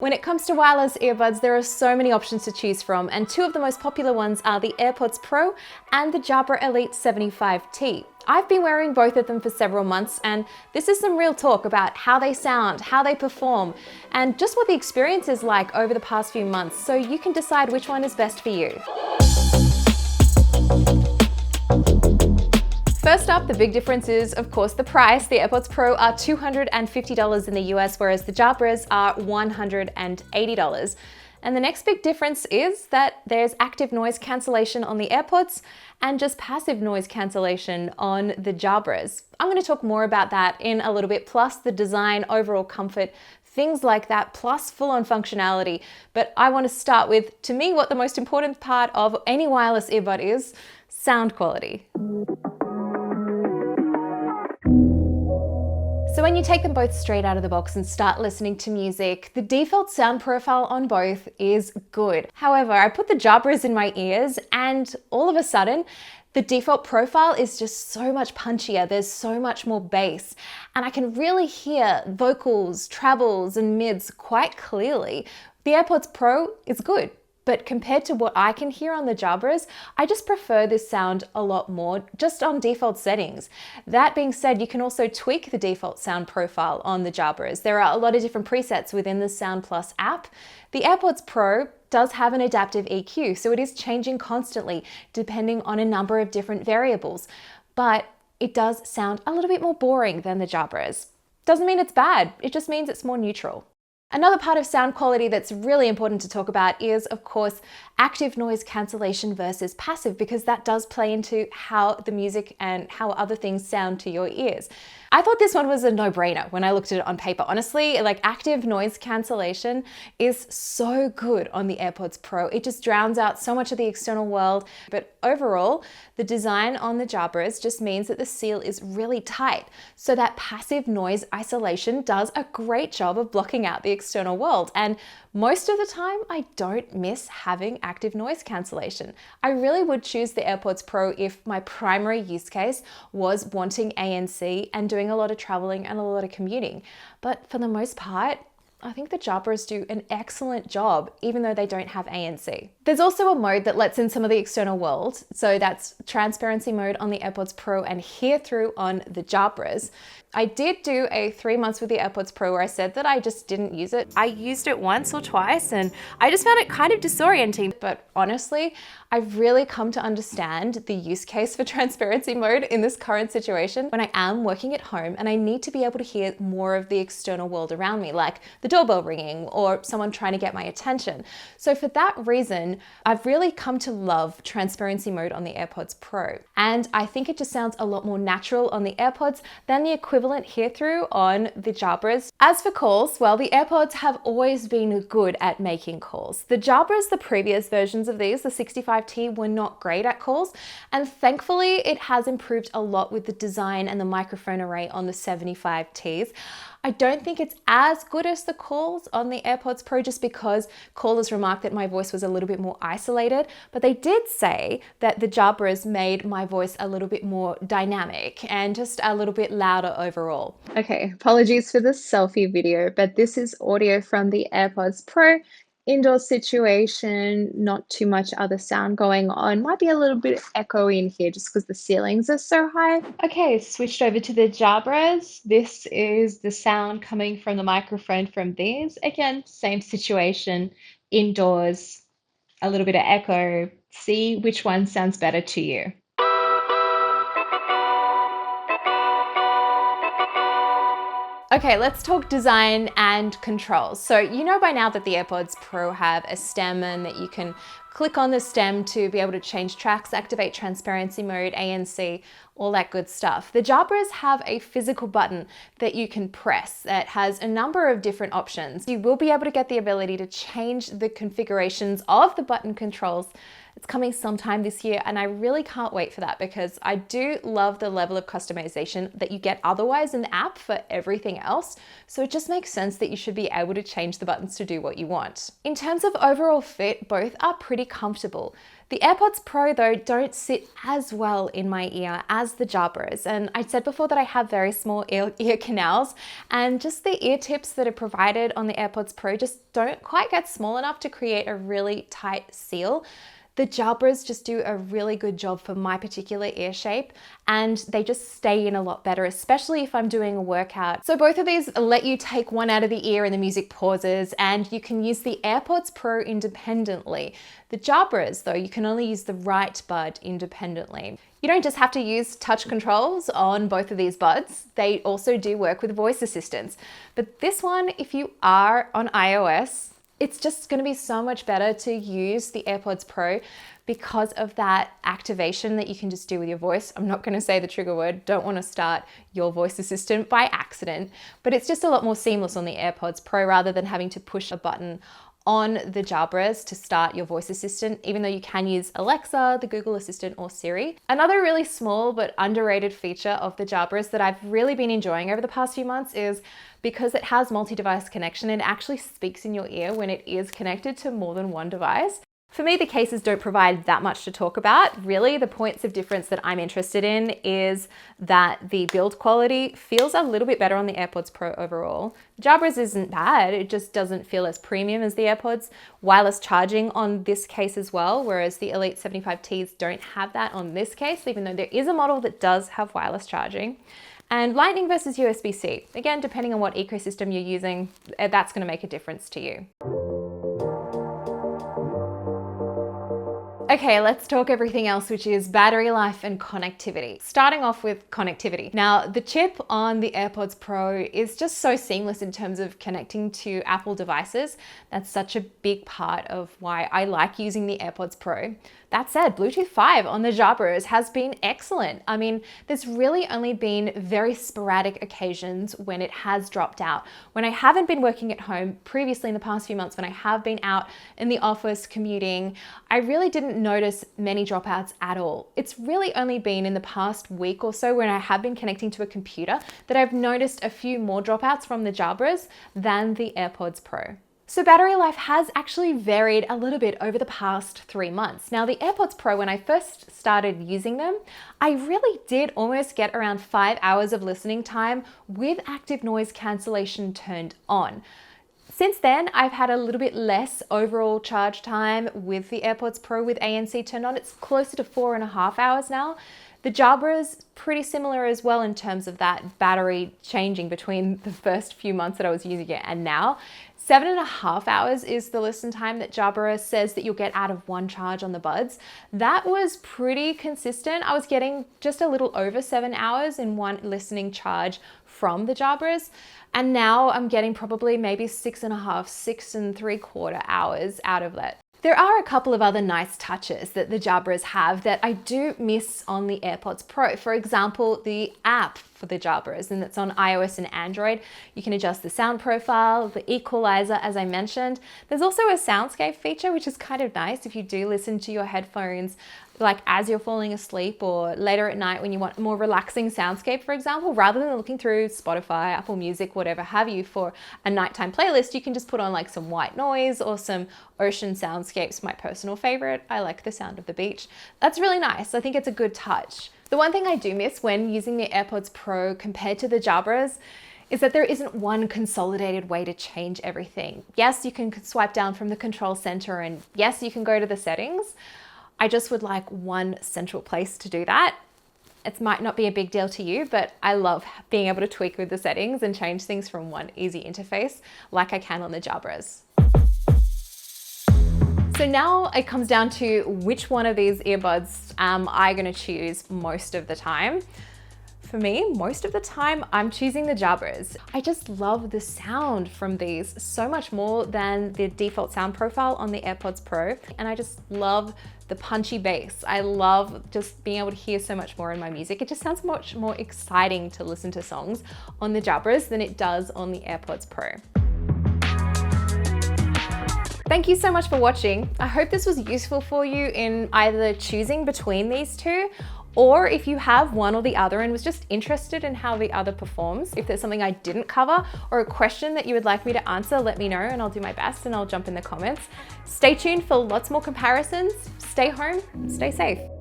When it comes to wireless earbuds, there are so many options to choose from, and two of the most popular ones are the AirPods Pro and the Jabra Elite 75T. I've been wearing both of them for several months, and this is some real talk about how they sound, how they perform, and just what the experience is like over the past few months, so you can decide which one is best for you. First up, the big difference is, of course, the price. The AirPods Pro are $250 in the US, whereas the Jabras are $180. And the next big difference is that there's active noise cancellation on the AirPods and just passive noise cancellation on the Jabras. I'm going to talk more about that in a little bit, plus the design, overall comfort, things like that, plus full-on functionality. But I want to start with, to me, what the most important part of any wireless earbud is: sound quality. So when you take them both straight out of the box and start listening to music, the default sound profile on both is good. However, I put the Jabras in my ears and all of a sudden, the default profile is just so much punchier. There's so much more bass, and I can really hear vocals, trebles, and mids quite clearly. The AirPods Pro is good, but compared to what I can hear on the Jabras, I just prefer this sound a lot more just on default settings. That being said, you can also tweak the default sound profile on the Jabras. There are a lot of different presets within the Sound Plus app. The AirPods Pro does have an adaptive EQ, so it is changing constantly depending on a number of different variables, but it does sound a little bit more boring than the Jabras. Doesn't mean it's bad, it just means it's more neutral. Another part of sound quality that's really important to talk about is, of course, active noise cancellation versus passive, because that does play into how the music and how other things sound to your ears. I thought this one was a no-brainer when I looked at it on paper. Honestly, like, active noise cancellation is so good on the AirPods Pro. It just drowns out so much of the external world. But overall, the design on the Jabras just means that the seal is really tight, so that passive noise isolation does a great job of blocking out the external world. And most of the time, I don't miss having active noise cancellation. I really would choose the AirPods Pro if my primary use case was wanting ANC and doing a lot of traveling and a lot of commuting. But for the most part, I think the Jabras do an excellent job, even though they don't have ANC. There's also a mode that lets in some of the external world. So that's transparency mode on the AirPods Pro and hear through on the Jabras. I did do a 3 months with the AirPods Pro where I said that I just didn't use it. I used it once or twice and I just found it kind of disorienting. But honestly, I've really come to understand the use case for transparency mode in this current situation when I am working at home and I need to be able to hear more of the external world around me, like the doorbell ringing or someone trying to get my attention. So for that reason, I've really come to love transparency mode on the AirPods Pro. And I think it just sounds a lot more natural on the AirPods than the equivalent hear-through on the Jabras. As for calls, well, the AirPods have always been good at making calls. The Jabras, the previous versions of these, the 65T, were not great at calls, and thankfully it has improved a lot with the design and the microphone array on the 75Ts. I don't think it's as good as the calls on the AirPods Pro, just because callers remarked that my voice was a little bit more isolated, but they did say that the Jabras made my voice a little bit more dynamic and just a little bit louder overall. Okay, apologies for the selfie video, but this is audio from the AirPods Pro. Indoor situation, not too much other sound going on. Might be a little bit echoey in here just because the ceilings are so high. Okay, switched over to the Jabras. This is the sound coming from the microphone from these. Again, same situation, indoors, a little bit of echo. See which one sounds better to you. Okay, let's talk design and controls. So you know by now that the AirPods Pro have a stem and that you can click on the stem to be able to change tracks, activate transparency mode, ANC, all that good stuff. The Jabras have a physical button that you can press that has a number of different options. You will be able to get the ability to change the configurations of the button controls It's coming sometime this year, and I really can't wait for that because I do love the level of customization that you get otherwise in the app for everything else. So it just makes sense that you should be able to change the buttons to do what you want. In terms of overall fit, both are pretty comfortable. The AirPods Pro though don't sit as well in my ear as the Jabras, and I said before that I have very small ear canals, and just the ear tips that are provided on the AirPods Pro just don't quite get small enough to create a really tight seal. The Jabras just do a really good job for my particular ear shape, and they just stay in a lot better, especially if I'm doing a workout. So both of these let you take one out of the ear and the music pauses, and you can use the AirPods Pro independently. The Jabras though, you can only use the right bud independently. You don't just have to use touch controls on both of these buds, they also do work with voice assistants. But this one, if you are on iOS, it's just going to be so much better to use the AirPods Pro because of that activation that you can just do with your voice. I'm not going to say the trigger word, don't want to start your voice assistant by accident, but it's just a lot more seamless on the AirPods Pro rather than having to push a button on the Jabras to start your voice assistant, even though you can use Alexa, the Google Assistant, or Siri. Another really small but underrated feature of the Jabras that I've really been enjoying over the past few months is because it has multi-device connection, it actually speaks in your ear when it is connected to more than one device. For me, the cases don't provide that much to talk about. Really, the points of difference that I'm interested in is that the build quality feels a little bit better on the AirPods Pro overall. Jabras isn't bad, it just doesn't feel as premium as the AirPods. Wireless charging on this case as well, whereas the Elite 75Ts don't have that on this case, even though there is a model that does have wireless charging. And Lightning versus USB-C. Again, depending on what ecosystem you're using, that's going to make a difference to you. Okay, let's talk everything else, which is battery life and connectivity. Starting off with connectivity. Now, the chip on the AirPods Pro is just so seamless in terms of connecting to Apple devices. That's such a big part of why I like using the AirPods Pro. That said, Bluetooth 5 on the Jabras has been excellent. I mean, there's really only been very sporadic occasions when it has dropped out. When I haven't been working at home previously in the past few months, when I have been out in the office commuting, I really didn't notice many dropouts at all. It's really only been in the past week or so when I have been connecting to a computer that I've noticed a few more dropouts from the Jabras than the AirPods Pro. So battery life has actually varied a little bit over the past 3 months. Now the AirPods Pro, when I first started using them, I really did almost get around 5 hours of listening time with active noise cancellation turned on. Since then, I've had a little bit less overall charge time with the AirPods Pro with ANC turned on. It's closer to 4.5 hours now. The Jabras, pretty similar as well in terms of that battery changing between the first few months that I was using it and now. 7.5 hours is the listen time that Jabra says that you'll get out of one charge on the buds. That was pretty consistent. I was getting just a little over 7 hours in one listening charge from the Jabras. And now I'm getting probably maybe 6.5, 6.75 hours out of that. There are a couple of other nice touches that the Jabras have that I do miss on the AirPods Pro. For example, the app for the Jabras, and it's on iOS and Android. You can adjust the sound profile, the equalizer, as I mentioned. There's also a soundscape feature, which is kind of nice if you do listen to your headphones like as you're falling asleep or later at night when you want a more relaxing soundscape, for example, rather than looking through Spotify, Apple Music, whatever have you for a nighttime playlist, you can just put on like some white noise or some ocean soundscapes, my personal favorite. I like the sound of the beach. That's really nice. I think it's a good touch. The one thing I do miss when using the AirPods Pro compared to the Jabras is that there isn't one consolidated way to change everything. Yes, you can swipe down from the control center, and yes, you can go to the settings. I just would like one central place to do that. It might not be a big deal to you, but I love being able to tweak with the settings and change things from one easy interface like I can on the Jabras. So now it comes down to which one of these earbuds am I gonna choose most of the time. For me, most of the time, I'm choosing the Jabras. I just love the sound from these so much more than the default sound profile on the AirPods Pro. And I just love the punchy bass. I love just being able to hear so much more in my music. It just sounds much more exciting to listen to songs on the Jabras than it does on the AirPods Pro. Thank you so much for watching. I hope this was useful for you in either choosing between these two, or if you have one or the other and was just interested in how the other performs. If there's something I didn't cover or a question that you would like me to answer, let me know and I'll do my best and I'll jump in the comments. Stay tuned for lots more comparisons. Stay home, stay safe.